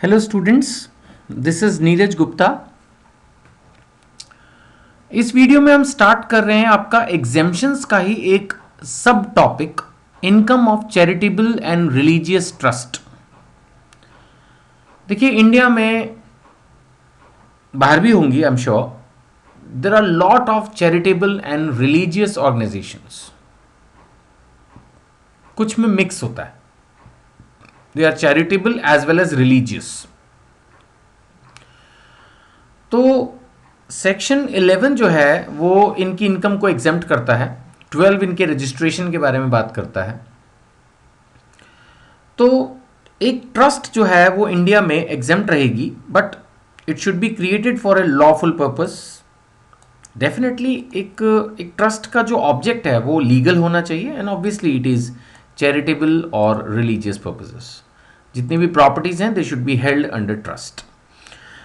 Hello students, this is Neeraj Gupta. इस video में हम स्टार्ट कर रहे हैं आपका एग्जेम्पशंस का ही एक sub topic, income of charitable and religious trust. देखिए, इंडिया में बाहर भी होंगी, I am sure, there are lot of charitable and religious organisations. कुछ में मिक्स होता है, they are charitable as well as religious. तो सेक्शन 11 जो है वो इनकी इनकम को एग्जेम्प्ट करता है। 12 इनके रजिस्ट्रेशन के बारे में बात करता है। तो एक ट्रस्ट जो है वो इंडिया में एग्जेम्प्ट रहेगी, but it should be created for a lawful purpose. Definitely एक ट्रस्ट का जो ऑब्जेक्ट है वो लीगल होना चाहिए, and obviously it is charitable और रिलीजियस पर्पसेस। जितनी भी प्रॉपर्टीज हैं they should be held under trust.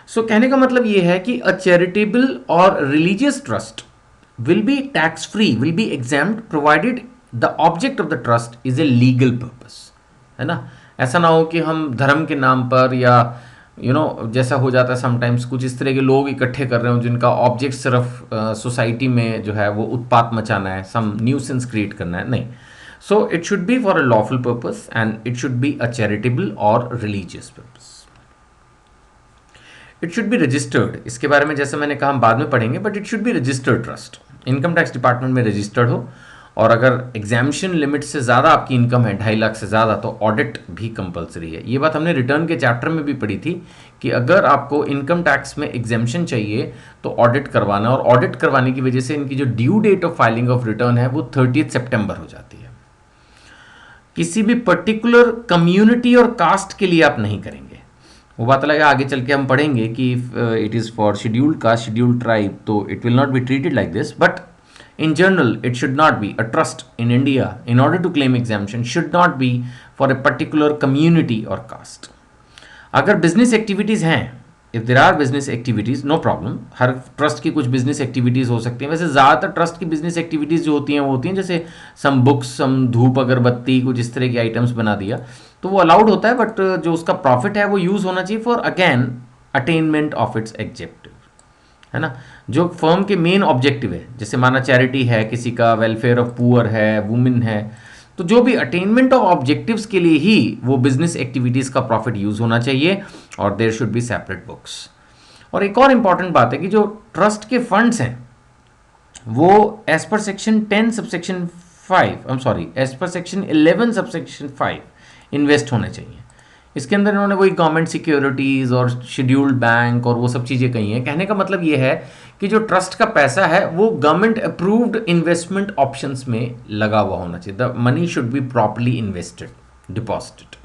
So कहने का मतलब ये है कि अ चैरिटेबल और religious trust will be tax free, will be exempt provided the object of the trust is a legal purpose, है ना। ऐसा ना हो कि हम धर्म के नाम पर या जैसा हो जाता है समटाइम्स, कुछ इस तरह के लोग इकट्ठे कर रहे हो जिनका ऑब्जेक्ट सिर्फ सोसाइटी में जो है वो उत्पात मचाना है, सम न्यूसेंस क्रिएट करना है। नहीं, so it should be for a lawful purpose and it should be a charitable और religious purpose. It should be registered, इसके बारे में जैसे मैंने कहा हम बाद में पढ़ेंगे, but it should be registered trust, income tax department में रजिस्टर्ड हो। और अगर एग्जामिशन लिमिट से ज़्यादा आपकी इनकम है, 2.5 लाख से ज़्यादा, तो ऑडिट भी कंपलसरी है। ये बात हमने रिटर्न के चैप्टर में भी पढ़ी थी कि अगर आपको इनकम टैक्स में एग्जामिशन चाहिए तो ऑडिट करवाना, और ऑडिट करवाने की वजह से इनकी जो due date of filing of return है वो 30 सितंबर हो जाती है। किसी भी पर्टिकुलर कम्युनिटी और कास्ट के लिए आप नहीं करेंगे, वो बात अलग है, आगे चल के हम पढ़ेंगे कि it is for scheduled caste, scheduled tribe, तो it will not be treated like this. But in general it should not be. A trust in India, in order to claim exemption, should not be for a particular community or caste. अगर business activities हैं, if there are business activities, no problem, हर trust की कुछ business activities हो सकती हैं। वैसे ज़्यादातर ट्रस्ट की बिजनेस एक्टिविटीज़ जो होती हैं वो होती हैं जैसे सम बुक्स, सम धूप अगरबत्ती, कुछ इस तरह की आइटम्स बना दिया, तो वो अलाउड होता है। बट जो उसका प्रॉफिट है वो यूज़ होना चाहिए for again attainment of its executive, है ना। जो फर्म के मेन ऑब्जेक्टिव है, जैसे माना चैरिटी है, किसी का वेलफेयर ऑफ पुअर है, वुमेन है, तो जो भी अटेनमेंट ऑफ ऑब्जेक्टिव्स के लिए ही वो बिजनेस एक्टिविटीज़ का प्रॉफिट यूज़ होना चाहिए, और there should be separate books. और एक और इम्पॉर्टेंट बात है कि जो ट्रस्ट के फंड्स हैं वो as per section 10 subsection 5, I am sorry, as per section 11 subsection 5 invest होने चाहिए। इसके अंदर इन्होंने वही गवर्नमेंट सिक्योरिटीज़ और शेड्यूल्ड बैंक और वो सब चीज़ें कही हैं। कहने का मतलब ये है कि जो ट्रस्ट का पैसा है वो गवर्नमेंट अप्रूव्ड इन्वेस्टमेंट ऑप्शंस में लगा हुआ होना चाहिए। The money should be properly invested, deposited.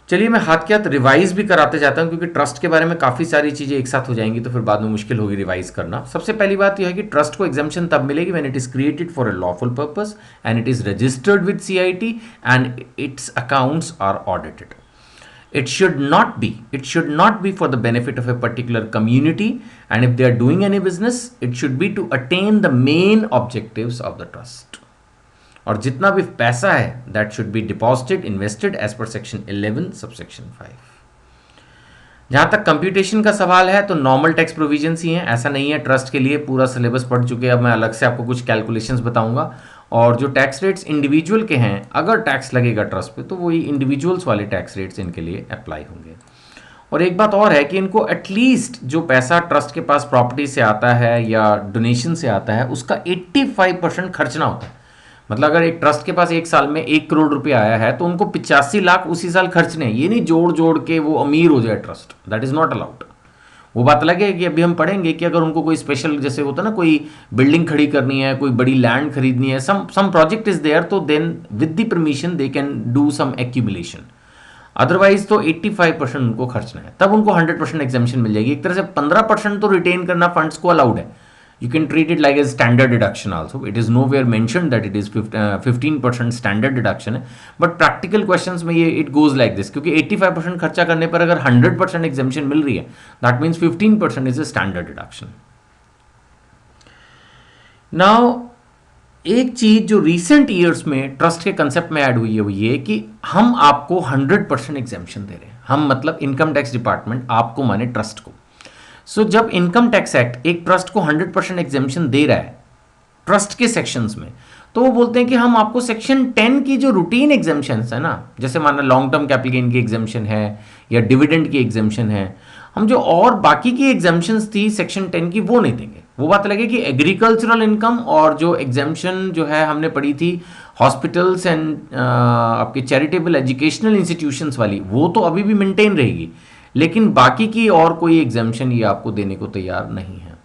चलिए मैं हाथ के हाथ रिवाइज भी कराते जाता हूँ, क्योंकि ट्रस्ट के बारे में काफ़ी सारी चीज़ें एक साथ हो जाएंगी तो फिर बाद में मुश्किल होगी रिवाइज करना। सबसे पहली बात यह है कि ट्रस्ट को एग्जाम्पशन तब मिलेगी when it is created for a lawful purpose and it is registered with CIT and its accounts are audited. It should not be for the benefit of a particular community, and if they are doing any business, it should be to attain the main objectives of the trust. और जितना भी पैसा है that should be deposited, invested as per section 11 subsection 5. जहाँ तक computation का सवाल है तो नॉर्मल टैक्स प्रोविजंस ही हैं, ऐसा नहीं है ट्रस्ट के लिए पूरा सिलेबस पढ़ चुके हैं। अब मैं अलग से आपको कुछ कैलकुलेशंस बताऊंगा, और जो टैक्स रेट्स इंडिविजुअल के हैं, अगर टैक्स लगेगा ट्रस्ट पे तो वही इंडिविजुअल्स वाले टैक्स रेट्स इनके लिए अप्लाई होंगे। और एक बात और है कि इनको एटलीस्ट जो पैसा ट्रस्ट के पास प्रॉपर्टी से आता है या डोनेशन से आता है उसका 85% खर्चना होता है। मतलब अगर एक ट्रस्ट के पास एक साल में 1 करोड़ रुपया आया है तो उनको 85 लाख उसी साल खर्चने हैं। ये नहीं जोड़ जोड़ के वो अमीर हो जाए trust, that is not allowed. वो बात अलग है कि अभी हम पढ़ेंगे कि अगर उनको कोई स्पेशल, जैसे होता है ना, कोई बिल्डिंग खड़ी करनी है, कोई बड़ी लैंड खरीदनी है, सम प्रोजेक्ट इज देयर, तो then with the permission they can do some accumulation. Otherwise तो 85% उनको खर्चना है, तब उनको 100% एग्जाम्पशन मिल जाएगी। एक तरह से 15% तो रिटेन करना फंड्स को अलाउड है। You can treat it like a standard deduction also. It is nowhere mentioned that it is 15% standard deduction है, but practical questions में ये it goes like this, क्योंकि 85% खर्चा करने पर अगर 100% exemption मिल रही है, that means 15% is a standard deduction. Now एक चीज जो रिसेंट ईयर्स में ट्रस्ट के कंसेप्ट में ऐड हुई है वो ये कि हम आपको 100% एग्जाम्पशन दे रहे हैं। हम मतलब इनकम टैक्स डिपार्टमेंट आपको माने ट्रस्ट को। सो जब इनकम टैक्स एक्ट एक ट्रस्ट को 100% एग्जाम्पशन दे रहा है ट्रस्ट के सेक्शंस में, तो वो बोलते हैं कि हम आपको सेक्शन 10 की जो रूटीन एग्जाम्पशन है ना, जैसे माना लॉन्ग टर्म कैपिटल गेन की एग्जाम्पशन है या डिविडेंड की एग्जाम्पशन है, हम जो और बाकी की एग्जाम्पशंस थी सेक्शन 10 की वो नहीं देंगे। वो बात लगे कि एग्रीकल्चरल इनकम और जो एग्जाम्पशन जो है हमने पढ़ी थी हॉस्पिटल्स एंड आपके चैरिटेबल एजुकेशनल इंस्टीट्यूशंस वाली, वो तो अभी भी मेंटेन रहेगी, लेकिन बाकी की और कोई एग्जाम्पशन ये आपको देने को तैयार नहीं है।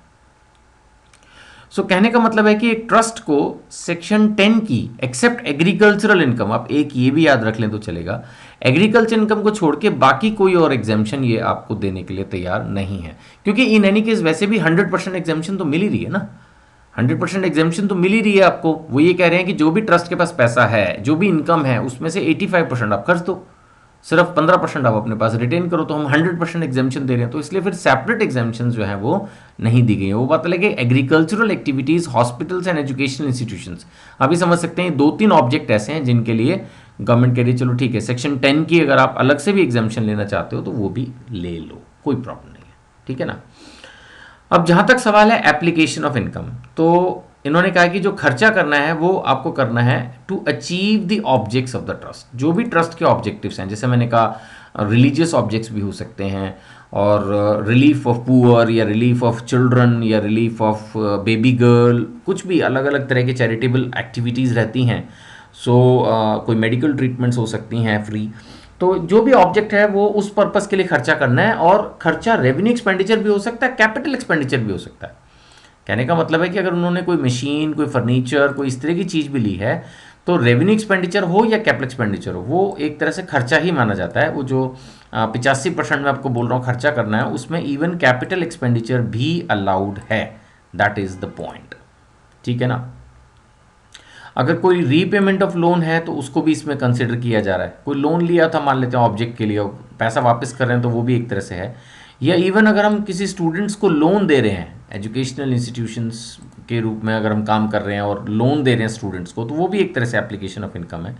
सो कहने का मतलब है कि एक ट्रस्ट को सेक्शन 10 की एक्सेप्ट एग्रीकल्चरल इनकम, आप एक ये भी याद रख लें तो चलेगा, एग्रीकल्चर इनकम को छोड़ के बाकी कोई और एग्जाम्पशन ये आपको देने के लिए तैयार नहीं है, क्योंकि इन एनी केस वैसे भी 100% एग्जाम्पशन तो मिल ही रही है ना, 100% एग्जाम्पशन तो मिल ही रही है आपको। वो ये कह रहे हैं कि जो भी ट्रस्ट के पास पैसा है, जो भी इनकम है, उसमें से 85% आप खर्च दो, सिर्फ 15% आप अपने पास रिटेन करो, तो हम 100% एग्जाम्पशन दे रहे हैं। तो इसलिए फिर सेपरेट एग्जाम्पशन जो है वो नहीं दी गई है। वो बात लगे agricultural activities, hospitals and educational institutions, अभी समझ सकते हैं 2-3 ऑब्जेक्ट ऐसे हैं जिनके लिए गवर्नमेंट कह रही है चलो ठीक है सेक्शन 10 की अगर आप अलग से भी एग्जाम्पशन लेना चाहते हो तो वो भी ले लो, कोई प्रॉब्लम नहीं है, ठीक है ना। अब जहां तक सवाल है एप्लीकेशन ऑफ इनकम, तो इन्होंने कहा कि जो खर्चा करना है वो आपको करना है to achieve the objects of the trust. जो भी ट्रस्ट के ऑब्जेक्टिव्स हैं, जैसे मैंने कहा रिलीजियस ऑब्जेक्ट्स भी हो सकते हैं, और रिलीफ ऑफ पुअर या रिलीफ ऑफ चिल्ड्रन या रिलीफ ऑफ बेबी गर्ल, कुछ भी अलग अलग तरह के चैरिटेबल एक्टिविटीज़ रहती हैं। सो कोई मेडिकल ट्रीटमेंट्स हो सकती हैं फ्री। तो जो भी ऑब्जेक्ट है वो उस पर्पस के लिए खर्चा करना है, और खर्चा रेवेन्यू एक्सपेंडिचर भी हो सकता है, कैपिटल एक्सपेंडिचर भी हो सकता है। कहने का मतलब है कि अगर उन्होंने कोई मशीन, कोई फर्नीचर, कोई इस तरह की चीज़ भी ली है, तो रेवेन्यू एक्सपेंडिचर हो या कैपिटल एक्सपेंडिचर हो, वो एक तरह से खर्चा ही माना जाता है। वो जो 85% में आपको बोल रहा हूँ खर्चा करना है, उसमें इवन कैपिटल एक्सपेंडिचर भी अलाउड है। दैट इज़ द पॉइंट, ठीक है ना। अगर कोई रीपेमेंट ऑफ लोन है तो उसको भी इसमें कंसिडर किया जा रहा है। कोई लोन लिया था मान लेते हैं ऑब्जेक्ट के लिए, पैसा वापस कर रहे हैं, तो वो भी एक तरह से है। या इवन अगर हम किसी स्टूडेंट्स को लोन दे रहे हैं एजुकेशनल इंस्टीट्यूशंस के रूप में, अगर हम काम कर रहे हैं और लोन दे रहे हैं स्टूडेंट्स को, तो वो भी एक तरह से एप्लीकेशन ऑफ इनकम है।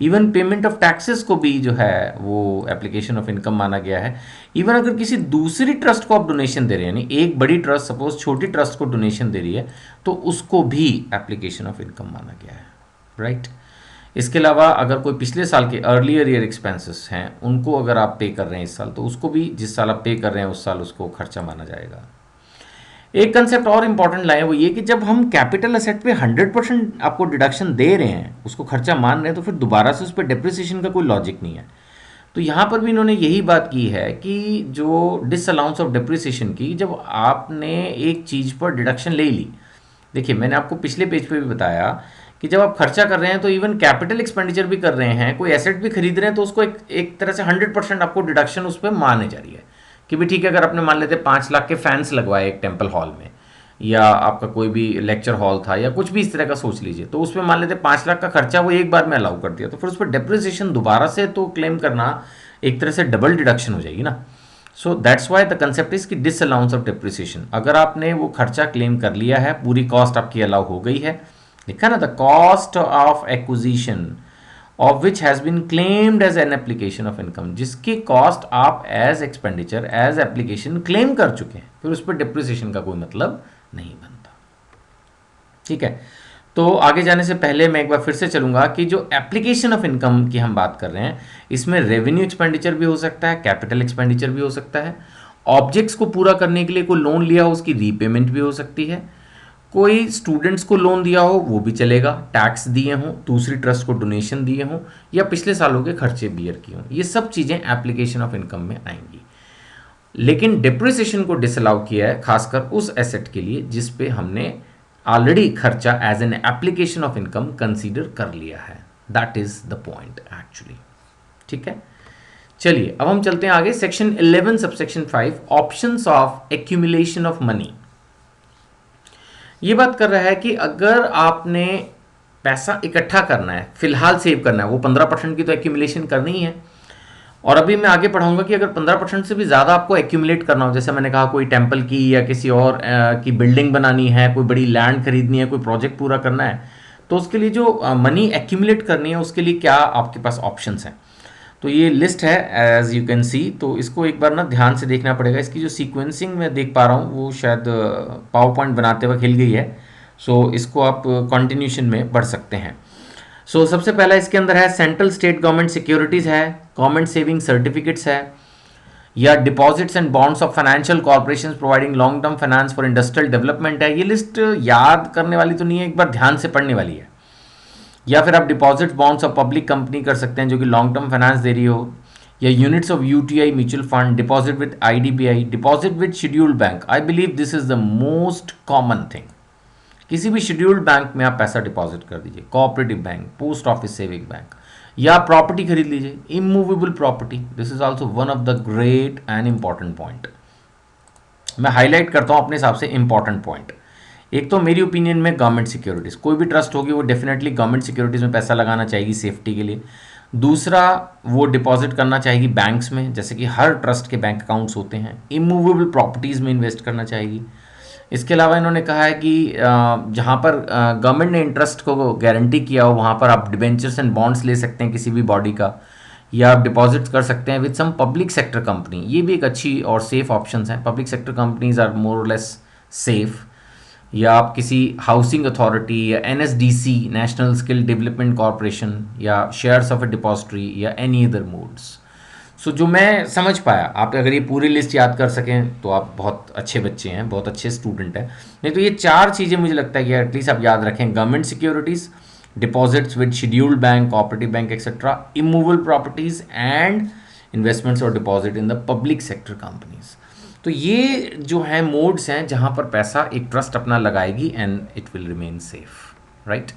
इवन पेमेंट ऑफ टैक्सेस को भी जो है वो एप्लीकेशन ऑफ इनकम माना गया है। इवन अगर किसी दूसरी ट्रस्ट को आप डोनेशन दे रहे हैं, यानी एक बड़ी ट्रस्ट सपोज छोटी ट्रस्ट को डोनेशन दे रही है, तो उसको भी एप्लीकेशन ऑफ इनकम माना गया है, राइट। इसके अलावा अगर कोई पिछले साल के अर्लियर ईयर एक्सपेंसेस हैं उनको अगर आप पे कर रहे हैं इस साल, तो उसको भी जिस साल आप पे कर रहे हैं उस साल उसको खर्चा माना जाएगा। एक कंसेप्ट और इंपॉर्टेंट लाए वो ये कि जब हम कैपिटल असेट पे 100% आपको डिडक्शन दे रहे हैं, उसको खर्चा मान रहे हैं, तो फिर दोबारा से उस पर डेप्रिसिएशन का कोई लॉजिक नहीं है। तो यहाँ पर भी इन्होंने यही बात की है कि जो डिसअलाउंस ऑफ डेप्रिसिएशन की, जब आपने एक चीज़ पर डिडक्शन ले ली, देखिए मैंने आपको पिछले पेज पे भी बताया कि जब आप खर्चा कर रहे हैं तो इवन कैपिटल एक्सपेंडिचर भी कर रहे हैं, कोई एसेट भी खरीद रहे हैं, तो उसको एक तरह से 100% आपको डिडक्शन उस पर माने जा रही है कि भी ठीक है। अगर आपने मान लेते 5 लाख के फैंस लगवाए एक टेम्पल हॉल में, या आपका कोई भी लेक्चर हॉल था या कुछ भी इस तरह का सोच लीजिए, तो उसमें मान लेते 5 लाख का खर्चा वो एक बार में अलाउ कर दिया, तो फिर उस पर डेप्रिसिएशन दोबारा से तो क्लेम करना एक तरह से डबल डिडक्शन हो जाएगी ना। So that's why the concept is कि डिसअलाउंस ऑफ डेप्रिसिएशन। अगर आपने वो खर्चा क्लेम कर लिया है, पूरी कॉस्ट आपकी अलाउ हो गई है, लिखा ना, the cost of acquisition of which has been claimed as an application of income, जिसकी कॉस्ट आप as expenditure as application claim कर चुके हैं, फिर उस पर डेप्रिसिएशन का कोई मतलब नहीं बनता, ठीक है। तो आगे जाने से पहले मैं एक बार फिर से चलूंगा कि जो एप्लीकेशन ऑफ इनकम की हम बात कर रहे हैं, इसमें रेवेन्यू एक्सपेंडिचर भी हो सकता है, कैपिटल एक्सपेंडिचर भी हो सकता है, ऑब्जेक्ट्स को पूरा करने के लिए कोई लोन लिया हो उसकी रीपेमेंट भी हो सकती है, कोई स्टूडेंट्स को लोन दिया हो वो भी चलेगा, टैक्स दिए हों, दूसरी ट्रस्ट को डोनेशन दिए हों, या पिछले सालों के खर्चे बियर किए हों, ये सब चीज़ें एप्लीकेशन ऑफ इनकम में आएंगी। लेकिन डिप्रिसिएशन को डिसअलाउ किया है खासकर उस एसेट के लिए जिस पे हमने ऑलरेडी खर्चा as an application of income consider कर लिया है। That is the point actually, ठीक है। चलिए अब हम चलते हैं आगे, section 11 subsection 5 options of accumulation of money. ये बात कर रहा है कि अगर आपने पैसा इकट्ठा करना है, फिलहाल सेव करना है, वो 15% की तो एक्यूमुलेशन करनी ही है, और अभी मैं आगे पढ़ाऊंगा कि अगर 15% से भी ज़्यादा आपको एक्यूमुलेट करना हो, जैसे मैंने कहा कोई टेम्पल की या किसी और की बिल्डिंग बनानी है, कोई बड़ी लैंड खरीदनी है, कोई प्रोजेक्ट पूरा करना है, तो उसके लिए जो मनी एक्यूमुलेट करनी है उसके लिए क्या आपके पास ऑप्शंस हैं, तो ये लिस्ट है एज यू कैन सी। तो इसको एक बार ना ध्यान से देखना पड़ेगा। इसकी जो सीक्वेंसिंग मैं देख पा रहा हूँ वो शायद पावर पॉइंट बनाते वक्त हिल गई है, सो इसको आप कंटिन्यूशन में बढ़ सकते हैं। सो सबसे पहला इसके अंदर है सेंट्रल स्टेट गवर्नमेंट सिक्योरिटीज़ है, गवर्नमेंट सेविंग सर्टिफिकेट्स है, या deposits and bonds of financial corporations providing long term finance for industrial development है। ये लिस्ट याद करने वाली तो नहीं है, एक बार ध्यान से पढ़ने वाली है। या फिर आप deposit bonds of public company कर सकते हैं जो कि लॉन्ग टर्म फाइनेंस दे रही हो, या units of UTI mutual fund, deposit with IDBI, deposit with scheduled bank. I believe this is the most common thing. किसी भी शेड्यूल्ड बैंक में आप पैसा डिपॉजिट कर दीजिए, cooperative bank, post office saving bank, या प्रॉपर्टी खरीद लीजिए, immovable property. This is also one of the great and important point. मैं हाईलाइट करता हूं अपने हिसाब से इंपॉर्टेंट पॉइंट। एक तो मेरी ओपिनियन में गवर्नमेंट सिक्योरिटीज़, कोई भी ट्रस्ट होगी वो डेफिनेटली गवर्नमेंट सिक्योरिटीज़ में पैसा लगाना चाहेगी सेफ्टी के लिए। दूसरा, वो डिपॉजिट करना चाहेगी बैंक्स में, जैसे कि हर ट्रस्ट के बैंक अकाउंट्स होते हैं। इमूवेबल प्रॉपर्टीज़ में इन्वेस्ट करना चाहेगी। इसके अलावा इन्होंने कहा है कि जहाँ पर गवर्नमेंट ने इंटरेस्ट को गारंटी किया हो वहाँ पर आप डिबेंचर्स एंड बॉन्ड्स ले सकते हैं किसी भी बॉडी का, या आप डिपॉजिट्स कर सकते हैं with some public sector company. ये भी एक अच्छी और सेफ ऑप्शंस हैं। Public sector companies are more और लेस सेफ। या आप किसी हाउसिंग अथॉरिटी या NSDC, national skill development corporation, या शेयर्स ऑफ ए डिपॉजिटरी, या एनी अदर मोड्स। सो जो मैं समझ पाया, आप अगर ये पूरी लिस्ट याद कर सकें तो आप बहुत अच्छे बच्चे हैं, बहुत अच्छे स्टूडेंट हैं। नहीं तो ये चार चीज़ें मुझे लगता है कि एटलीस्ट आप याद रखें: government securities, deposits with scheduled bank, cooperative bank etcetera, immovable properties, and investments और deposit in the public sector companies. तो ये जो है मोड्स हैं जहाँ पर पैसा एक ट्रस्ट अपना लगाएगी and it will remain safe, right.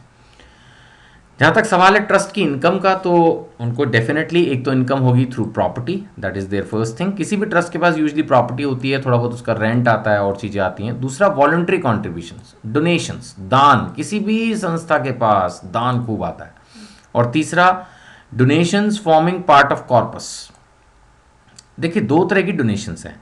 जहाँ तक सवाल है ट्रस्ट की इनकम का, तो उनको डेफिनेटली एक तो इनकम होगी through property, that is there first thing. किसी भी ट्रस्ट के पास यूजली प्रॉपर्टी होती है, थोड़ा बहुत उसका रेंट आता है और चीज़ें आती हैं। दूसरा, वॉलंटरी कॉन्ट्रीब्यूशंस, डोनेशंस, दान, किसी भी संस्था के पास दान खूब आता है। और तीसरा, donations forming part of corpus. देखिए, दो तरह की डोनेशंस हैं।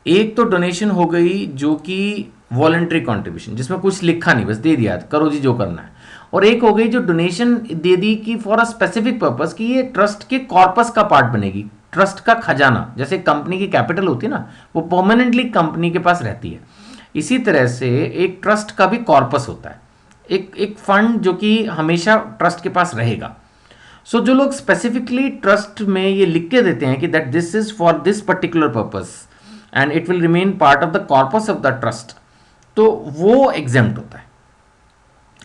एक तो डोनेशन हो गई जो कि वॉलंटरी कॉन्ट्रीब्यूशन, जिसमें कुछ लिखा नहीं, बस दे दिया, करो जी जो करना है। और एक हो गई जो डोनेशन दे दी कि फॉर अ स्पेसिफिक पर्पस, कि ये ट्रस्ट के कॉर्पस का पार्ट बनेगी, ट्रस्ट का खजाना। जैसे कंपनी की कैपिटल होती है ना, वो परमानेंटली कंपनी के पास रहती है। इसी तरह से एक ट्रस्ट का भी कॉर्पस होता है, एक फंड जो कि हमेशा ट्रस्ट के पास रहेगा। सो जो लोग स्पेसिफिकली ट्रस्ट में ये लिख के देते हैं कि that this is for this particular purpose and it will remain part of the corpus of the trust, तो वो एग्जेम्प्ट होता है।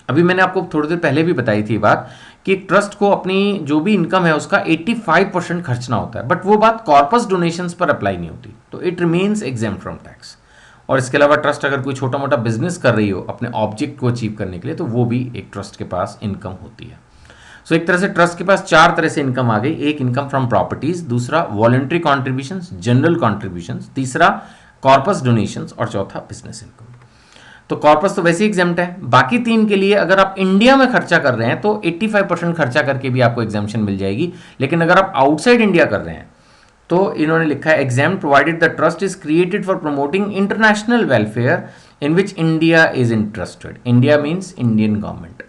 अभी मैंने आपको थोड़ी देर पहले भी बताई थी बात कि ट्रस्ट को अपनी जो भी इनकम है उसका 85% खर्चना होता है, बट वो बात कॉर्पस डोनेशंस पर अप्लाई नहीं होती, तो it remains exempt from tax. और इसके अलावा ट्रस्ट अगर कोई छोटा मोटा बिजनेस कर रही हो अपने ऑब्जेक्ट को अचीव करने के लिए, तो वो भी एक ट्रस्ट के पास इनकम होती है। सो एक तरह से ट्रस्ट के पास चार तरह से इनकम आ गई। एक, इनकम फ्रॉम प्रॉपर्टीज, दूसरा वॉलंटरी कॉन्ट्रीब्यूशंस, जनरल कॉन्ट्रीब्यूशंस, तीसरा कॉर्पस डोनेशंस, और चौथा बिजनेस इनकम। तो कॉर्पस तो वैसे ही एग्जेम्प्ट है। बाकी तीन के लिए अगर आप इंडिया में खर्चा कर रहे हैं तो 85% खर्चा करके भी आपको एग्जाम्पशन मिल जाएगी। लेकिन अगर आप आउटसाइड इंडिया कर रहे हैं तो इन्होंने लिखा है exempt provided the trust is created for promoting international welfare in which India is interested. India means Indian government.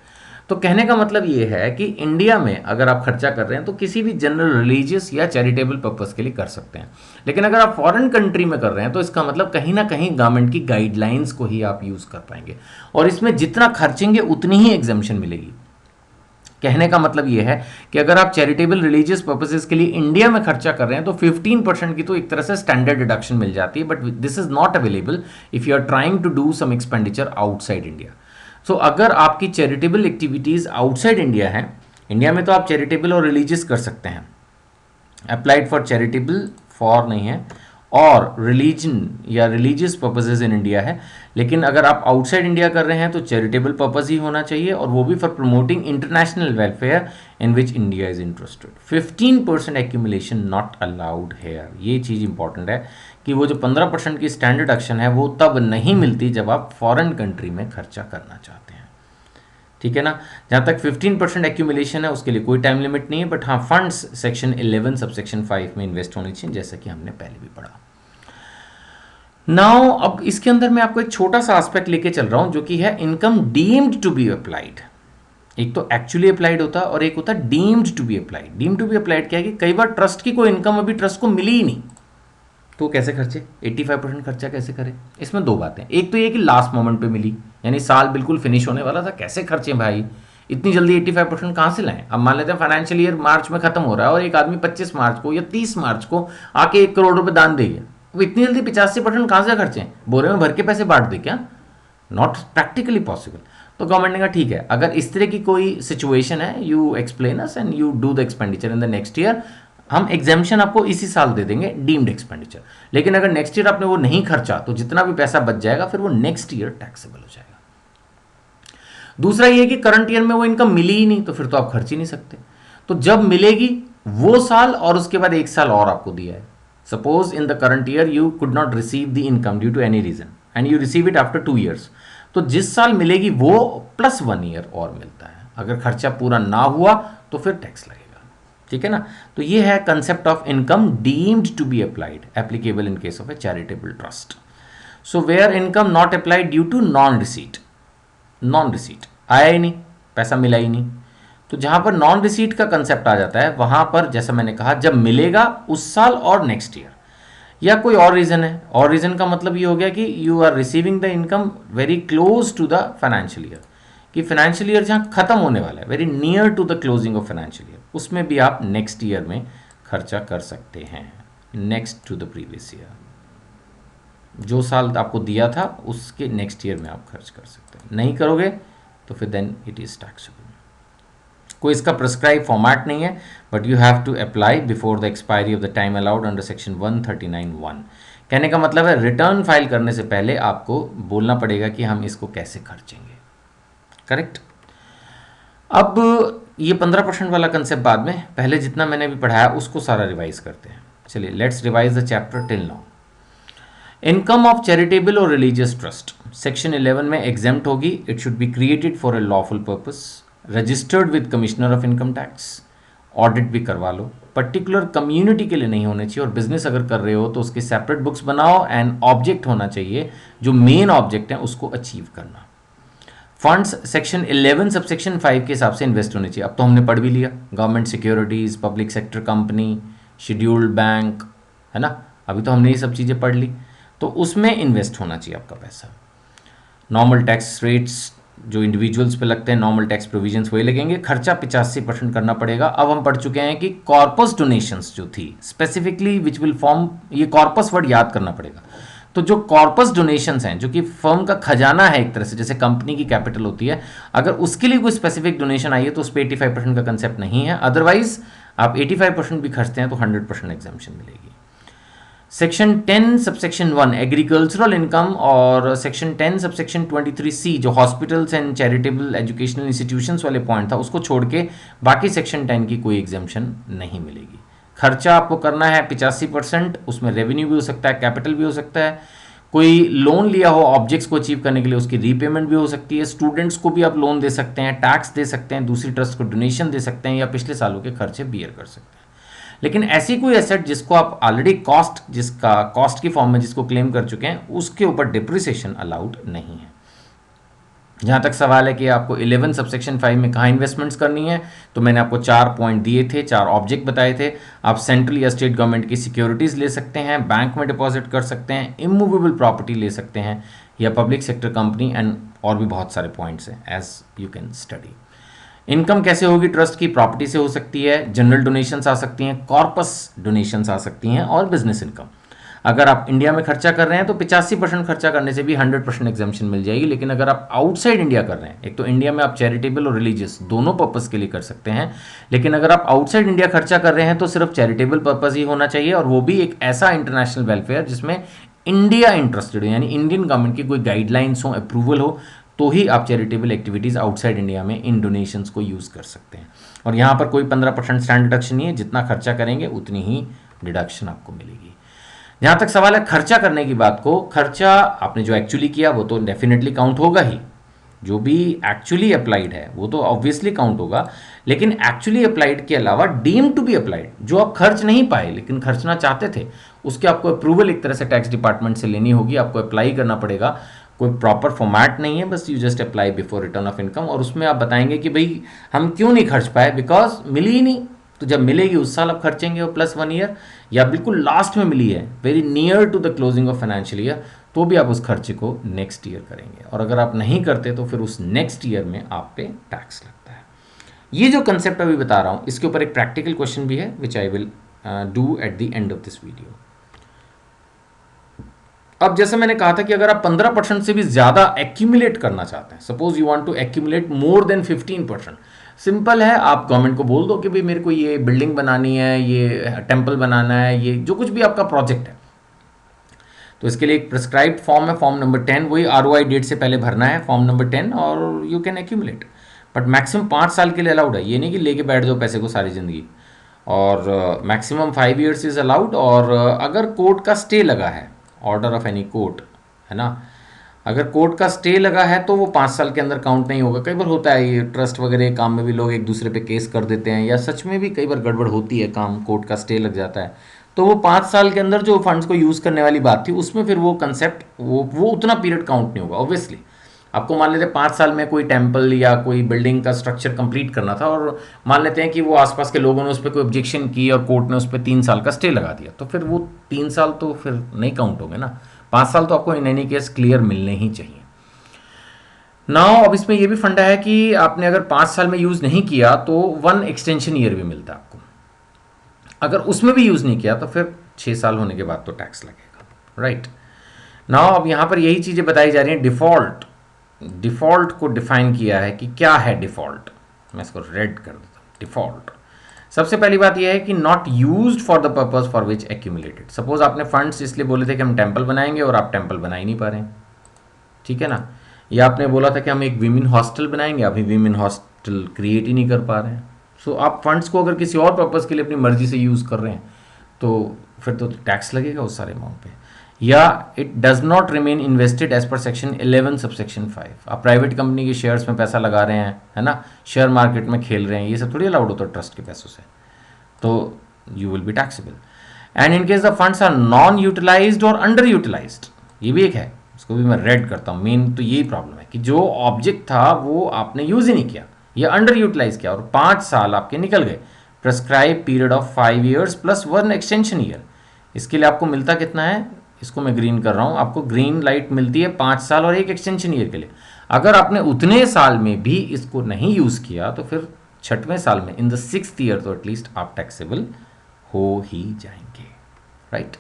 तो कहने का मतलब ये है कि इंडिया में अगर आप खर्चा कर रहे हैं तो किसी भी जनरल रिलीजियस या चैरिटेबल पर्पस के लिए कर सकते हैं। लेकिन अगर आप फॉरेन कंट्री में कर रहे हैं तो इसका मतलब कहीं ना कहीं गवर्नमेंट की गाइडलाइंस को ही आप यूज़ कर पाएंगे, और इसमें जितना खर्चेंगे उतनी ही एग्जाम्पशन मिलेगी। कहने का मतलब ये है कि अगर आप चैरिटेबल रिलीजियस पर्पसेस के लिए इंडिया में खर्चा कर रहे हैं तो 15% की तो एक तरह से स्टैंडर्ड डिडक्शन मिल जाती है, but this is not available if you are trying to do some expenditure outside India. सो अगर आपकी चैरिटेबल एक्टिविटीज़ आउटसाइड इंडिया हैं, इंडिया में तो आप चैरिटेबल और रिलीजियस कर सकते हैं, अप्लाइड फॉर चैरिटेबल फॉर नहीं है, और रिलीजन या रिलीजियस पर्पसेस इन इंडिया है। लेकिन अगर आप आउटसाइड इंडिया कर रहे हैं तो चैरिटेबल पर्पस ही होना चाहिए, और वो भी for promoting international welfare in which India is interested. 15% accumulation not allowed here. ये चीज़ इंपॉर्टेंट है कि वो जो 15% की स्टैंडर्ड डिडक्शन है वो तब नहीं मिलती जब आप फॉरेन कंट्री में खर्चा करना चाहते हैं, ठीक है ना। जहाँ तक 15% एक्यूमुलेशन है उसके लिए कोई टाइम लिमिट नहीं है, बट हाँ फंड्स सेक्शन 11 सबसेक्शन 5 में इन्वेस्ट होनी चाहिए, जैसा कि हमने पहले भी पढ़ा। नाउ अब इसके अंदर मैं आपको एक छोटा सा एस्पेक्ट लेके चल रहा हूँ जो कि है income deemed to be applied. एक तो एक्चुअली अप्लाइड होता है और एक होता है deemed to be applied. Deemed to be applied क्या है कि कई बार ट्रस्ट की कोई इनकम अभी ट्रस्ट को मिली ही नहीं, तो कैसे खर्चे, 85% खर्चा कैसे करें। इसमें दो बातें, एक तो ये कि लास्ट मोमेंट पे मिली, यानी साल बिल्कुल फिनिश होने वाला था, कैसे खर्चे भाई, इतनी जल्दी 85% कहाँ से लाएं। अब मान लेते हैं फाइनेंशियल ईयर मार्च में खत्म हो रहा है और एक आदमी 25 मार्च को या 30 मार्च को आके 1 करोड़ रुपए दान दे गया, वो इतनी जल्दी 85% कहाँ से खर्चे, बोरे में भर के पैसे बांट दे क्या, नॉट प्रैक्टिकली पॉसिबल। तो गवर्नमेंट ने कहा ठीक है, अगर इस तरह की कोई सिचुएशन है, you explain us and you do the expenditure in the next year, हम एग्जामिशन आपको इसी साल दे देंगे डीम्ड एक्सपेंडिचर। लेकिन अगर नेक्स्ट ईयर आपने वो नहीं खर्चा तो जितना भी पैसा बच जाएगा फिर वो नेक्स्ट ईयर टैक्सेबल हो जाएगा। दूसरा ये कि करंट ईयर में वो इनकम मिली ही नहीं तो फिर तो आप खर्च ही नहीं सकते, तो जब मिलेगी वो साल और उसके बाद एक साल और आपको दिया है। Suppose in the current year you could not receive the income due to any reason and you receive it after 2 years, तो जिस साल मिलेगी वो प्लस 1 year और मिलता है। अगर खर्चा पूरा ना हुआ तो फिर टैक्स लगेगा, ठीक है ना। तो ये है concept of income deemed to be applied, applicable in case of a charitable trust. So where income not applied due to non receipt आया ही नहीं, पैसा मिला ही नहीं, तो जहां पर नॉन रिसीट का कंसेप्ट आ जाता है वहां पर जैसा मैंने कहा जब मिलेगा उस साल और नेक्स्ट ईयर, या कोई और रीजन है। और रीजन का मतलब ये हो गया कि you are receiving the income very close to the financial year, कि फाइनेंशियल ईयर जहां खत्म होने वाला है, very near to the closing of financial year, उसमें भी आप नेक्स्ट ईयर में खर्चा कर सकते हैं, next to the previous year, जो साल आपको दिया था उसके नेक्स्ट ईयर में आप खर्च कर सकते हैं। नहीं करोगे तो फिर देन इट इज टैक्सेबल। कोई इसका प्रिस्क्राइब फॉर्मेट नहीं है, but you have to apply before the expiry of the time allowed under section 139(1). कहने का मतलब है रिटर्न फाइल करने से पहले आपको बोलना पड़ेगा कि हम इसको कैसे खर्चेंगे, करेक्ट। अब ये 15% वाला कंसेप्ट बाद में, पहले जितना मैंने अभी पढ़ाया उसको सारा रिवाइज करते हैं। चलिए let's revise the chapter till now. Income of charitable और रिलीजियस ट्रस्ट सेक्शन 11 में एग्जेम्प्ट होगी। It should be created for a lawful purpose, registered with commissioner of income tax, audit भी करवा लो, पर्टिकुलर कम्युनिटी के लिए नहीं होने चाहिए, और बिजनेस अगर कर रहे हो तो उसके सेपरेट बुक्स बनाओ, एंड ऑब्जेक्ट होना चाहिए जो मेन ऑब्जेक्ट है उसको अचीव करना। फंड्स सेक्शन 11 सबसेक्शन 5 के हिसाब से इन्वेस्ट होने चाहिए। अब तो हमने पढ़ भी लिया, government securities, public sector company, scheduled bank, है ना, अभी तो हमने ये सब चीज़ें पढ़ ली, तो उसमें इन्वेस्ट होना चाहिए आपका पैसा। नॉर्मल टैक्स रेट्स जो इंडिविजुअल्स पे लगते हैं, नॉर्मल टैक्स प्रोविजंस वही लगेंगे। खर्चा 85% करना पड़ेगा। अब हम पढ़ चुके हैं कि कॉर्पस डोनेशंस जो थी स्पेसिफिकली विच विल फॉर्म, ये कॉर्पस वर्ड याद करना पड़ेगा। तो जो कॉर्पस डोनेशंस हैं जो कि फर्म का खजाना है एक तरह से, जैसे कंपनी की कैपिटल होती है, अगर उसके लिए कोई स्पेसिफिक डोनेशन आई है तो उस पर 85% का कंसेप्ट नहीं है। अदरवाइज आप 85% भी खर्चते हैं तो 100% एग्जाम्पशन मिलेगी। सेक्शन 10 सबसेक्शन 1 एग्रीकल्चरल इनकम और सेक्शन 10 सबसेक्शन 23C जो hospitals and charitable educational institutions वाले पॉइंट था, उसको छोड़ के बाकी सेक्शन 10 की कोई एग्जाम्पशन नहीं मिलेगी। खर्चा आपको करना है 85%, उसमें रेवेन्यू भी हो सकता है, कैपिटल भी हो सकता है, कोई लोन लिया हो ऑब्जेक्ट्स को अचीव करने के लिए उसकी रीपेमेंट भी हो सकती है, स्टूडेंट्स को भी आप लोन दे सकते हैं, टैक्स दे सकते हैं, दूसरी ट्रस्ट को डोनेशन दे सकते हैं, या पिछले सालों के खर्चे बियर कर सकते हैं। लेकिन ऐसी कोई एसेट जिसको आप ऑलरेडी कॉस्ट की फॉर्म में जिसको क्लेम कर चुके हैं, उसके ऊपर डिप्रिसिएशन अलाउड नहीं है। जहाँ तक सवाल है कि आपको 11 सबसेक्शन 5 में कहाँ इन्वेस्टमेंट्स करनी है, तो मैंने आपको 4 पॉइंट दिए थे, 4 ऑब्जेक्ट बताए थे। आप सेंट्रल या स्टेट गवर्नमेंट की सिक्योरिटीज़ ले सकते हैं, बैंक में डिपॉजिट कर सकते हैं, इमूवेबल प्रॉपर्टी ले सकते हैं, या पब्लिक सेक्टर कंपनी, एंड और भी बहुत सारे पॉइंट्स हैं as you can study. Income कैसे होगी ट्रस्ट की? प्रॉपर्टी से हो सकती है, जनरल डोनेशंस आ सकती हैं, कॉर्पस डोनेशंस आ सकती हैं, और बिजनेस इनकम। अगर आप इंडिया में खर्चा कर रहे हैं तो 85% खर्चा करने से भी 100% एग्जाम्पशन मिल जाएगी। लेकिन अगर आप आउटसाइड इंडिया कर रहे हैं, एक तो इंडिया में आप चैरिटेबल और रिलीजियस दोनों पर्पस के लिए कर सकते हैं, लेकिन अगर आप आउटसाइड इंडिया खर्चा कर रहे हैं तो सिर्फ चैरिटेबल पर्पस ही होना चाहिए, और वो भी एक ऐसा इंटरनेशनल वेलफेयर जिसमें इंडिया इंटरेस्टेड हो, यानी इंडियन गवर्नमेंट की कोई गाइडलाइंस हो, अप्रूवल हो, तो ही आप चैरिटेबल एक्टिविटीज़ आउटसाइड इंडिया में इन डोनेशंस को यूज़ कर सकते हैं। और यहाँ पर कोई 15% स्टैंड डिडक्शन नहीं है, जितना खर्चा करेंगे उतनी ही डिडक्शन आपको मिलेगी। जहाँ तक सवाल है खर्चा करने की बात को, खर्चा आपने जो एक्चुअली किया वो तो डेफिनेटली काउंट होगा ही, जो भी एक्चुअली अप्लाइड है वो तो ऑब्वियसली काउंट होगा, लेकिन एक्चुअली अप्लाइड के अलावा डीम टू बी अप्लाइड जो आप खर्च नहीं पाए लेकिन खर्चना चाहते थे, उसके आपको अप्रूवल एक तरह से टैक्स डिपार्टमेंट से लेनी होगी, आपको अप्लाई करना पड़ेगा। कोई प्रॉपर फॉर्मेट नहीं है, बस you just apply before return of income, और उसमें आप बताएंगे कि भाई हम क्यों नहीं खर्च पाए, बिकॉज मिली ही नहीं। तो जब मिलेगी उस साल आप खर्चेंगे वो प्लस 1 ईयर, या बिल्कुल लास्ट में मिली है very near to the closing of financial year, तो भी आप उस खर्चे को नेक्स्ट ईयर करेंगे। और अगर आप नहीं करते तो फिर उस नेक्स्ट ईयर में आप पे टैक्स लगता है। ये जो कंसेप्ट अभी बता रहा हूँ इसके ऊपर एक प्रैक्टिकल क्वेश्चन भी है which I will do at the end of this video. अब जैसे मैंने कहा था कि अगर आप 15% से भी ज़्यादा एक्यूमुलेट करना चाहते हैं, suppose you want to accumulate more than 15%, simple है, आप गवर्नमेंट को बोल दो कि भाई मेरे को ये बिल्डिंग बनानी है, ये टेम्पल बनाना है, ये जो कुछ भी आपका प्रोजेक्ट है, तो इसके लिए एक प्रिस्क्राइब्ड फॉर्म है, फॉर्म नंबर 10, वही ROI डेट से पहले भरना है, फॉर्म नंबर 10, और you can accumulate. But maximum 5 साल के लिए अलाउड है, ये नहीं कि लेके बैठ जाओ पैसे को सारी ज़िंदगी, और मैक्सिमम 5 ईयर्स इज़ अलाउड। और अगर कोर्ट का स्टे लगा है, ऑर्डर ऑफ एनी कोर्ट, है ना, अगर कोर्ट का स्टे लगा है तो वो 5 साल के अंदर काउंट नहीं होगा। कई बार होता है ये ट्रस्ट वगैरह काम में भी लोग एक दूसरे पे केस कर देते हैं, या सच में भी कई बार गड़बड़ होती है, काम कोर्ट का स्टे लग जाता है, तो वो 5 साल के अंदर जो फंड्स को यूज़ करने वाली बात थी उसमें फिर वो कंसेप्ट वो उतना पीरियड काउंट नहीं होगा। ऑब्वियसली आपको मान लेते हैं 5 साल में कोई टेम्पल या कोई बिल्डिंग का स्ट्रक्चर कंप्लीट करना था, और मान लेते हैं कि वो आसपास के लोगों ने उस पर कोई ऑब्जेक्शन की और कोर्ट ने उस पर 3 साल का स्टे लगा दिया, तो फिर वो 3 साल तो फिर नहीं काउंट होंगे ना, 5 साल तो आपको इन एनी केस क्लियर मिलने ही चाहिए। नाउ अब इसमें यह भी फंडा है कि आपने अगर 5 साल में यूज़ नहीं किया तो 1 एक्सटेंशन ईयर भी मिलता है आपको, अगर उसमें भी यूज़ नहीं किया तो फिर 6 साल होने के बाद तो टैक्स लगेगा, राइट। नाउ अब यहाँ पर यही चीज़ें बताई जा रही हैं। डिफ़ॉल्ट को डिफाइन किया है कि क्या है डिफ़ॉल्ट, मैं इसको रेड कर देता हूँ। डिफ़ॉल्ट सबसे पहली बात यह है कि not used for the purpose for which accumulated. Suppose आपने फंड्स इसलिए बोले थे कि हम टेम्पल बनाएंगे और आप टेम्पल बना ही नहीं पा रहे हैं, ठीक है ना, या आपने बोला था कि हम एक वीमेन हॉस्टल बनाएंगे, अभी वीमेन हॉस्टल क्रिएट ही नहीं कर पा रहे हैं। सो आप फंड्स को अगर किसी और पर्पज़ के लिए अपनी मर्जी से यूज़ कर रहे हैं तो फिर तो टैक्स लगेगा उस सारे अमाउंट पे। या it does not remain invested as per section 11 subsection 5। आप प्राइवेट कंपनी के शेयर्स में पैसा लगा रहे हैं, है ना, शेयर मार्केट में खेल रहे हैं, ये सब थोड़ी अलाउड होता है ट्रस्ट के पैसों से, तो you will be taxable. And in case the funds are non utilised और अंडर यूटिलाइज्ड, ये भी एक है, इसको भी मैं रेड करता हूँ। मेन तो यही प्रॉब्लम है कि जो ऑब्जेक्ट था वो आपने यूज़ ही नहीं किया या अंडर यूटिलाइज किया और 5 साल आपके निकल गए। Prescribe period of 5 years plus 1 extension year. इसके लिए आपको मिलता कितना है, इसको मैं ग्रीन कर रहा हूँ, आपको ग्रीन लाइट मिलती है 5 साल और 1 एक्सटेंशन ईयर के लिए। अगर आपने उतने साल में भी इसको नहीं यूज़ किया तो फिर 6वें साल में इन द 6th ईयर तो एटलीस्ट आप टैक्सेबल हो ही जाएंगे, राइट।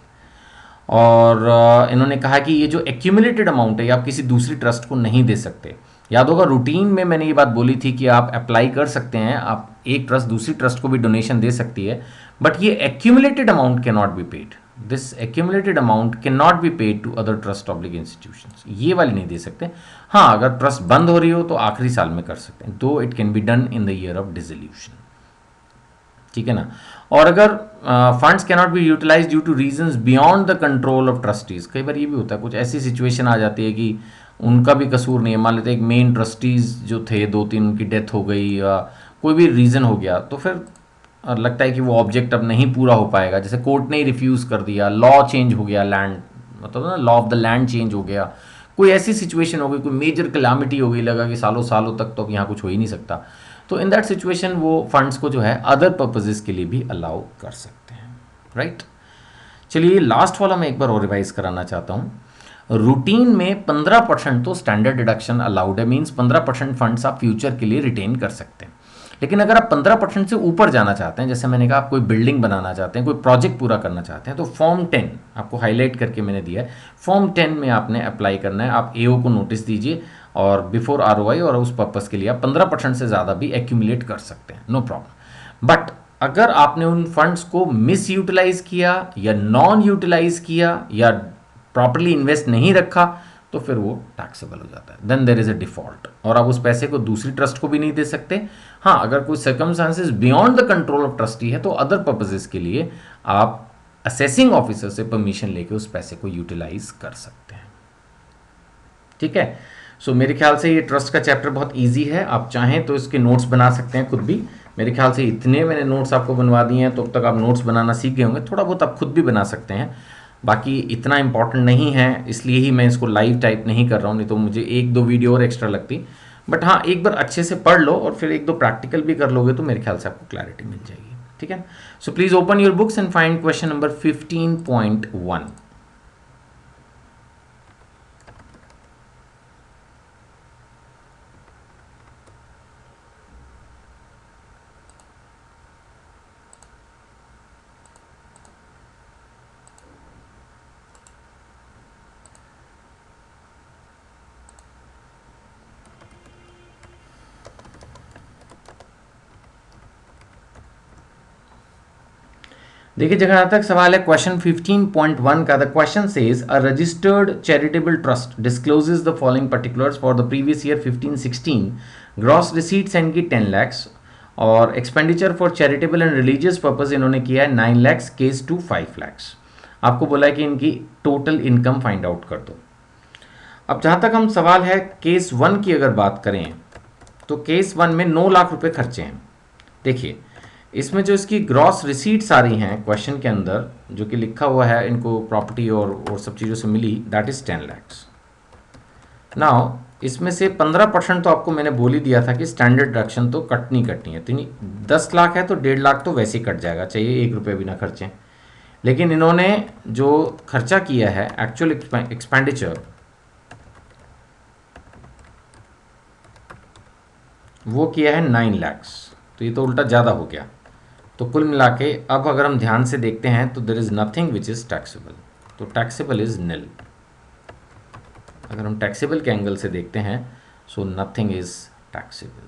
और इन्होंने कहा कि ये जो एक्यूमुलेटेड अमाउंट है ये आप किसी दूसरी ट्रस्ट को नहीं दे सकते। याद होगा रूटीन में मैंने ये बात बोली थी कि आप अप्लाई कर सकते हैं, आप एक ट्रस्ट दूसरी ट्रस्ट को भी डोनेशन दे सकती है, बट ये accumulated amount can not be paid. This accumulated amount can not be paid to other trust ऑब्लिक इंस्टीट्यूशंस। ये वाली नहीं दे सकते। हाँ, अगर ट्रस्ट बंद हो रही हो तो आखिरी साल में कर सकते हैं, though it can be done in the year of dissolution, ठीक है ना। और अगर funds can not be utilise due to reasons beyond the control of trustees. कई बार ये भी होता है, कुछ ऐसी सिचुएशन आ जाती है कि उनका भी कसूर नहीं है, मान लेते हैं एक मेन ट्रस्टीज जो थे 2-3 उनकी डेथ हो गई या कोई भी रीज़न हो गया, तो फिर लगता है कि वो ऑब्जेक्ट अब नहीं पूरा हो पाएगा, जैसे कोर्ट ने ही रिफ्यूज़ कर दिया, लॉ चेंज हो गया, लैंड मतलब ना law of the land change हो गया, कोई ऐसी सिचुएशन हो गई, कोई मेजर कलामिटी हो गई, लगा कि सालों सालों तक तो अब यहाँ कुछ हो ही नहीं सकता, तो इन दैट सिचुएशन वो फंड्स को जो है अदर पर्पजेस के लिए भी अलाउ कर सकते हैं, राइट। चलिए लास्ट वाला मैं एक बार और रिवाइज कराना चाहता हूँ। रूटीन में 15% तो स्टैंडर्ड डिडक्शन अलाउड है, मींस 15% फंड्स आप फ्यूचर के लिए रिटेन कर सकते हैं। लेकिन अगर आप 15% से ऊपर जाना चाहते हैं, जैसे मैंने कहा आप कोई बिल्डिंग बनाना चाहते हैं, कोई प्रोजेक्ट पूरा करना चाहते हैं, तो फॉर्म 10 आपको हाईलाइट करके मैंने दिया है, फॉर्म 10 में आपने अप्लाई करना है। आप AO को नोटिस दीजिए और बिफोर ROI, और उस पर्पज़ के लिए आप 15% से ज़्यादा भी एक्यूमुलेट कर सकते हैं, नो प्रॉब्लम। बट अगर आपने उन फंड्स को मिस यूटिलाइज किया या नॉन यूटिलाइज किया या प्रॉपरली इन्वेस्ट नहीं रखा तो फिर वो टैक्सेबल हो जाता है, then there is a default, और आप उस पैसे को दूसरी ट्रस्ट को भी नहीं दे सकते। हाँ, अगर कोई circumstances beyond the control of trustee है तो अदर पर्पजेस के लिए आप असेसिंग ऑफिसर से परमिशन लेके उस पैसे को यूटिलाइज कर सकते हैं, ठीक है। सो मेरे ख्याल से ये ट्रस्ट का चैप्टर बहुत ईजी है, आप चाहें तो इसके नोट्स बना सकते हैं खुद भी। मेरे ख्याल से इतने मैंने नोट्स आपको बनवा दिए हैं तो अब तक आप नोट्स बनाना सीख गए होंगे, थोड़ा बहुत आप खुद भी बना सकते हैं। बाकी इतना इम्पॉर्टेंट नहीं है, इसलिए ही मैं इसको लाइव टाइप नहीं कर रहा हूँ, नहीं तो मुझे एक दो वीडियो और एक्स्ट्रा लगती। बट हाँ, एक बार अच्छे से पढ़ लो और फिर एक दो प्रैक्टिकल भी कर लोगे तो मेरे ख्याल से आपको क्लैरिटी मिल जाएगी। ठीक है, so please open your books and find question number 15.1। देखिए, जहां तक सवाल है क्वेश्चन 15.1 का, the question says a registered charitable trust discloses the following particulars for the previous year 15-16, gross receipts इनकी 10 lakhs और expenditure for charitable and religious purpose इन्होंने किया है 9 lakhs, केस 2 5 lakhs। आपको बोला है कि इनकी टोटल इनकम फाइंड आउट कर दो। अब जहां तक हम सवाल है केस 1 की अगर बात करें तो केस 1 में 9 लाख रुपए खर्चे हैं। देखिए, इसमें जो इसकी ग्रॉस रिसीट्स आ रही हैं क्वेश्चन के अंदर, जो कि लिखा हुआ है इनको प्रॉपर्टी और सब चीज़ों से मिली, दैट इज 10 lakhs। नाउ इसमें से 15% तो आपको मैंने बोल ही दिया था कि स्टैंडर्ड डिडक्शन तो कटनी है, तो 10 लाख है तो 1.5 लाख तो वैसे ही कट जाएगा, चाहिए 1 रुपये भी ना खर्चें। लेकिन इन्होंने जो खर्चा किया है एक्चुअल एक्सपेंडिचर, वो किया है 9 lakhs, तो ये तो उल्टा ज़्यादा हो गया। तो कुल मिला के अब अगर हम ध्यान से देखते हैं तो there is nothing which is taxable, तो टैक्सेबल इज़ निल। अगर हम टैक्सेबल के एंगल से देखते हैं सो नथिंग इज़ टैक्सेबल।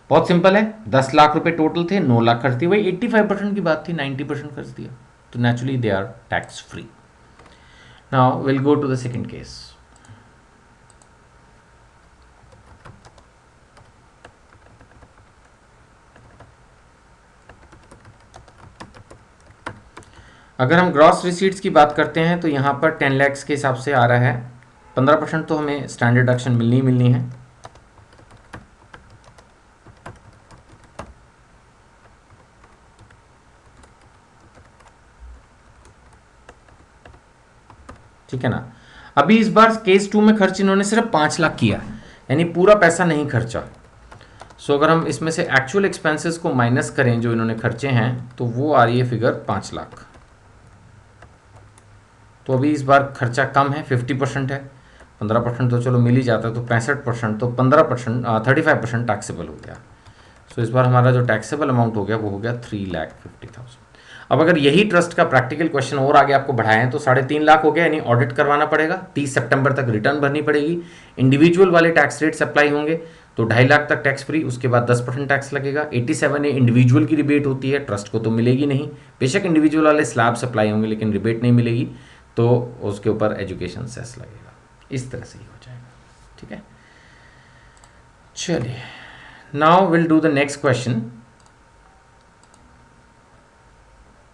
बहुत सिंपल है, 10 लाख रुपए टोटल थे, 9 लाख खर्च दिए, वही 85% की बात थी, 90% खर्च दिया, तो naturally they are tax free. Now will go to the second case. अगर हम ग्रॉस रिसीट्स की बात करते हैं तो यहाँ पर 10 lakhs के हिसाब से आ रहा है, 15% तो हमें स्टैंडर्ड डिडक्शन मिलनी है। ठीक है ना। अभी इस बार केस 2 में खर्च इन्होंने सिर्फ 5 लाख किया, यानी पूरा पैसा नहीं खर्चा। सो अगर हम इसमें से एक्चुअल एक्सपेंसेस को माइनस करें जो इन्होंने खर्चे हैं, तो वो आ रही है फिगर 5 लाख। तो अभी इस बार खर्चा कम है, 50% है, 15% तो चलो मिल ही जाता है, तो 65%, तो 15% 35% टैक्सेबल हो गया। सो इस बार हमारा जो टैक्सेबल अमाउंट हो गया वो हो गया 3,50,000। अब अगर यही ट्रस्ट का प्रैक्टिकल क्वेश्चन और आगे आपको बढ़ाएं तो 3.5 लाख हो गया, यानी ऑडिट करवाना पड़ेगा, 30 सितंबर तक रिटर्न भरनी पड़ेगी, इंडिविजुअल वाले टैक्स रेट्स अप्लाई होंगे, तो 2.5 लाख तक टैक्स फ्री, उसके बाद 10% टैक्स लगेगा। 87A इंडिविजुअल की रिबेट होती है, ट्रस्ट को तो मिलेगी नहीं, बेशक इंडिविजुअल वाले स्लैब्स अप्लाई होंगे लेकिन रिबेट नहीं मिलेगी, तो उसके ऊपर एजुकेशन सेस लगेगा। इस तरह से ही हो जाएगा। ठीक है, चलिए, now will do the next question.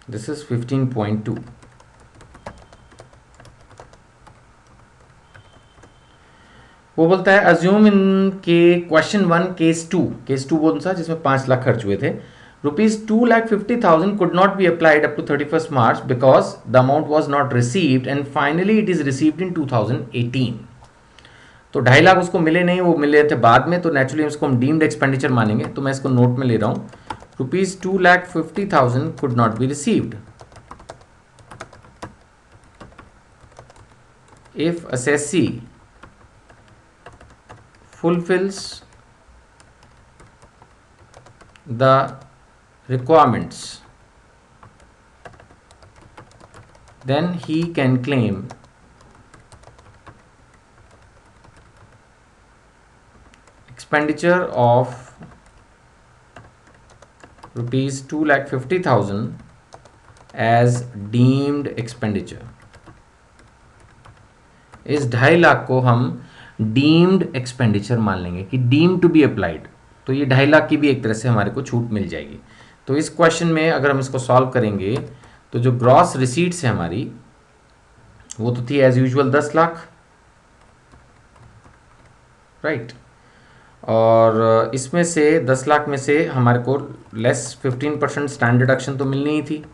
This is 15.2। वो बोलता है अज्यूम इन के क्वेश्चन 1 केस 2 बोल सा जिसमें 5 लाख खर्च हुए थे, ₹2,50,000 could not be applied up to 31st March because the amount was not received and finally it is received in 2018। तो 2.5 लाख उसको मिले नहीं, वो मिले थे बाद में, तो नेचुरली इसको हम डीम्ड एक्सपेंडिचर मानेंगे। तो मैं इसको नोट में ले रहा हूँ, ₹2,50,000 could not be received if assessee fulfills the requirements, then he can claim expenditure of ₹2,50,000 as deemed expenditure। इस 2.5 लाख को हम डीम्ड एक्सपेंडिचर मान लेंगे कि डीम टू बी अप्लाइड, तो ये 2.5 लाख की भी एक तरह से हमारे को छूट मिल जाएगी। तो इस क्वेश्चन में अगर हम इसको सॉल्व करेंगे तो जो ग्रॉस रिसीट्स है हमारी, वो तो थी एज यूजुअल 10 लाख, राइट। और इसमें से 10 लाख में से हमारे को लेस 15% स्टैंडर्ड डिडक्शन तो मिलनी ही थी,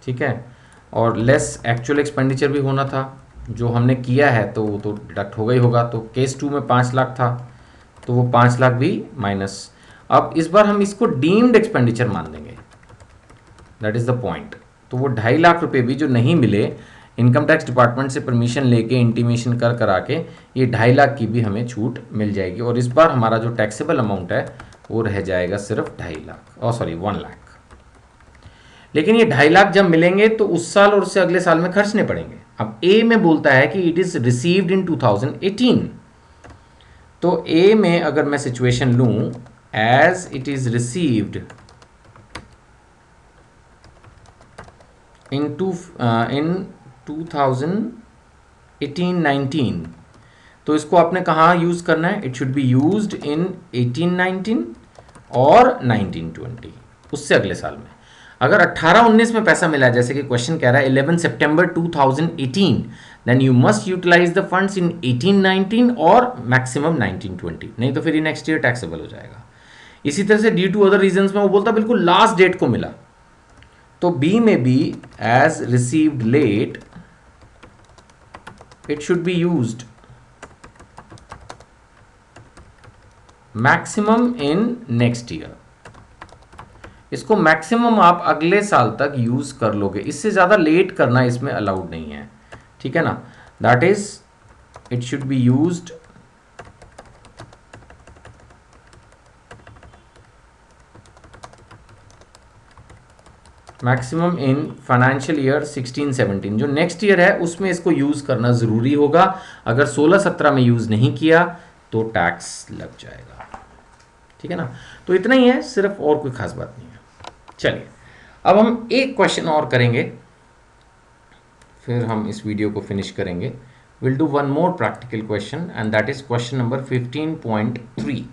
ठीक है, और लेस एक्चुअल एक्सपेंडिचर भी होना था, जो हमने किया है तो वो तो डिडक्ट होगा ही होगा। तो केस 2 में 5 लाख था तो वो 5 लाख भी माइनस। अब इस बार हम इसको डीम्ड एक्सपेंडिचर मान देंगे, दैट इज़ द पॉइंट। तो वो 2.5 लाख रुपए भी जो नहीं मिले, इनकम टैक्स डिपार्टमेंट से परमिशन लेके इंटीमेशन कर करा के ये 2.5 लाख की भी हमें छूट मिल जाएगी। और इस बार हमारा जो टैक्सेबल अमाउंट है वो रह जाएगा सिर्फ 2.5 लाख, 1 लाख। लेकिन ये 2.5 लाख जब मिलेंगे तो उस साल और उससे अगले साल में खर्चने पड़ेंगे। अब ए में बोलता है कि इट इज रिसीव्ड इन 2018, तो ए में अगर मैं सिचुएशन लूं, as it is received in 2018-19, तो इसको आपने कहाँ यूज करना है? It should be used in 18-19 और 19-20, उससे अगले साल में। अगर 18-19 में पैसा मिला है, जैसे कि क्वेश्चन कह रहा है 11 सितंबर 2018, then you must utilize the funds in 18-19 और मैक्सिमम 19-20, नहीं तो फिर ये नेक्स्ट ईयर टैक्सेबल हो जाएगा। इसी तरह से ड्यू टू अदर रीजंस में वो बोलता बिल्कुल लास्ट डेट को मिला, तो बी में भी as received late it should be used maximum in next year. इसको मैक्सिमम आप अगले साल तक यूज कर लोगे, इससे ज्यादा लेट करना इसमें अलाउड नहीं है, ठीक है ना। That is it should be used maximum in financial year 16-17, जो नेक्स्ट ईयर है उसमें इसको यूज करना जरूरी होगा। अगर 16-17 में यूज नहीं किया तो टैक्स लग जाएगा, ठीक है ना। तो इतना ही है सिर्फ, और कोई खास बात नहीं है। चलिए अब हम एक क्वेश्चन और करेंगे, फिर हम इस वीडियो को फिनिश करेंगे। Will do one more practical question and that is question number 15.3।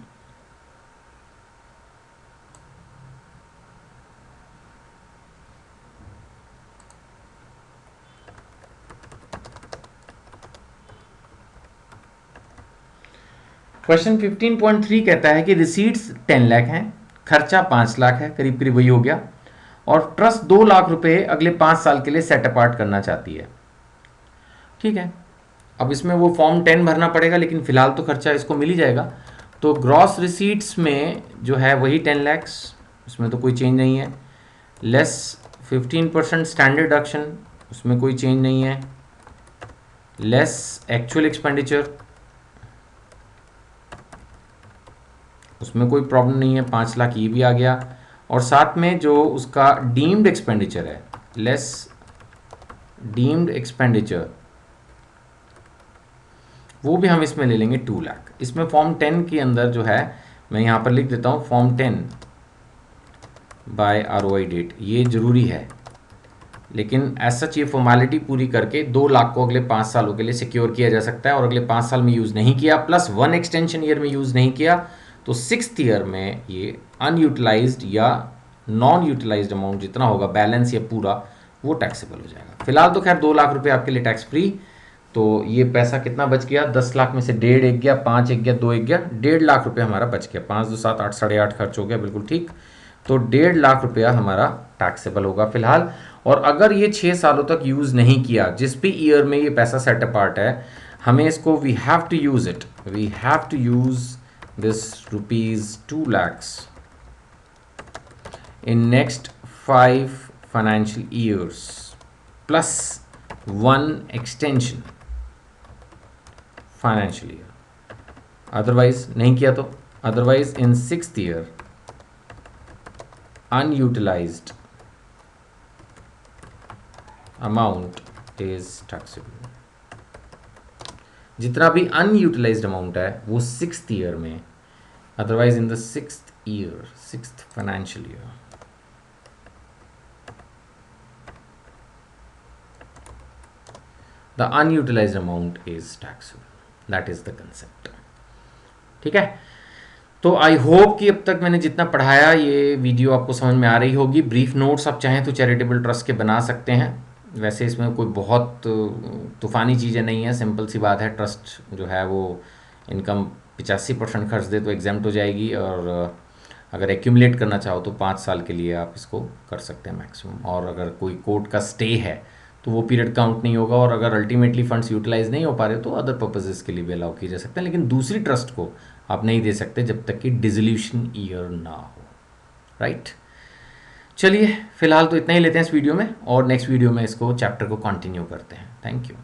Question 15.3 कहता है कि रिसीट्स 10 लाख हैं, खर्चा 5 लाख है, करीब करीब वही हो गया, और ट्रस्ट 2 लाख रुपए अगले 5 साल के लिए सेट अपार्ट करना चाहती है, ठीक है। अब इसमें वो फॉर्म 10 भरना पड़ेगा, लेकिन फिलहाल तो खर्चा इसको मिल ही जाएगा। तो ग्रॉस रिसीट्स में जो है वही 10 लैक्स, उसमें तो कोई चेंज नहीं है। लेस 15% स्टैंडर्ड डिडक्शन, उसमें कोई चेंज नहीं है। लेस एक्चुअल एक्सपेंडिचर, उसमें कोई प्रॉब्लम नहीं है, 5 लाख ये भी आ गया। और साथ में जो उसका डीम्ड एक्सपेंडिचर है, लेस डीम्ड एक्सपेंडिचर, वो भी हम इसमें ले लेंगे 2 लाख। इसमें फॉर्म 10 के अंदर जो है, मैं यहाँ पर लिख देता हूँ फॉर्म 10 बाय ROI डेट, ये जरूरी है। लेकिन एज सच ये फॉर्मेलिटी पूरी करके 2 लाख को अगले 5 सालों के लिए सिक्योर किया जा सकता है, और अगले 5 साल में यूज़ नहीं किया, प्लस 1 एक्सटेंशन ईयर में यूज़ नहीं किया, तो 6th ईयर में ये अनयूटिलाइज्ड या नॉन यूटिलाइज्ड अमाउंट जितना होगा बैलेंस या पूरा, वो टैक्सेबल हो जाएगा। फिलहाल तो खैर 2 लाख रुपए आपके लिए टैक्स फ्री। तो ये पैसा कितना बच गया? 10 लाख में से 1.5 एक गया, 5 एक गया, 2 एक गया, 1.5 लाख रुपये हमारा बच गया। 5 2 7 8 8.5 खर्च हो गया, बिल्कुल ठीक। तो 1.5 लाख रुपया हमारा टैक्सेबल होगा फिलहाल। और अगर ये 6 सालों तक यूज़ नहीं किया, जिस भी ईयर में ये पैसा सेट अपार्ट है, हमें इसको we have to use it, we have to use this ₹2 lakhs in next 5 financial years plus 1 extension financial year. Otherwise नहीं किया तो otherwise in 6th year unutilized amount is taxable. जितना भी अनयूटिलाइज्ड अमाउंट है वो 6th ईयर में, otherwise in the 6th year, 6th financial year, the unutilised amount is taxable. That is the concept, ठीक है। तो आई होप कि अब तक मैंने जितना पढ़ाया ये वीडियो आपको समझ में आ रही होगी। ब्रीफ नोट्स आप चाहें तो चैरिटेबल ट्रस्ट के बना सकते हैं, वैसे इसमें कोई बहुत तूफ़ानी चीज़ें नहीं है, सिंपल सी बात है। ट्रस्ट जो है वो इनकम 85% खर्च दे तो एग्जाम्प्ट हो जाएगी, और अगर एक्यूमुलेट करना चाहो तो 5 साल के लिए आप इसको कर सकते हैं मैक्सिमम। और अगर कोई कोर्ट का स्टे है तो वो पीरियड काउंट नहीं होगा, और अगर अल्टीमेटली फंड्स यूटिलाइज नहीं हो पा रहे तो अदर पर्पजेज़ के लिए भी अलाउ किए जा सकते हैं, लेकिन दूसरी ट्रस्ट को आप नहीं दे सकते जब तक कि डिसोल्यूशन ईयर ना हो, राइट। चलिए फिलहाल तो इतना ही लेते हैं इस वीडियो में, और नेक्स्ट वीडियो में इसको चैप्टर को कंटिन्यू करते हैं। Thank you.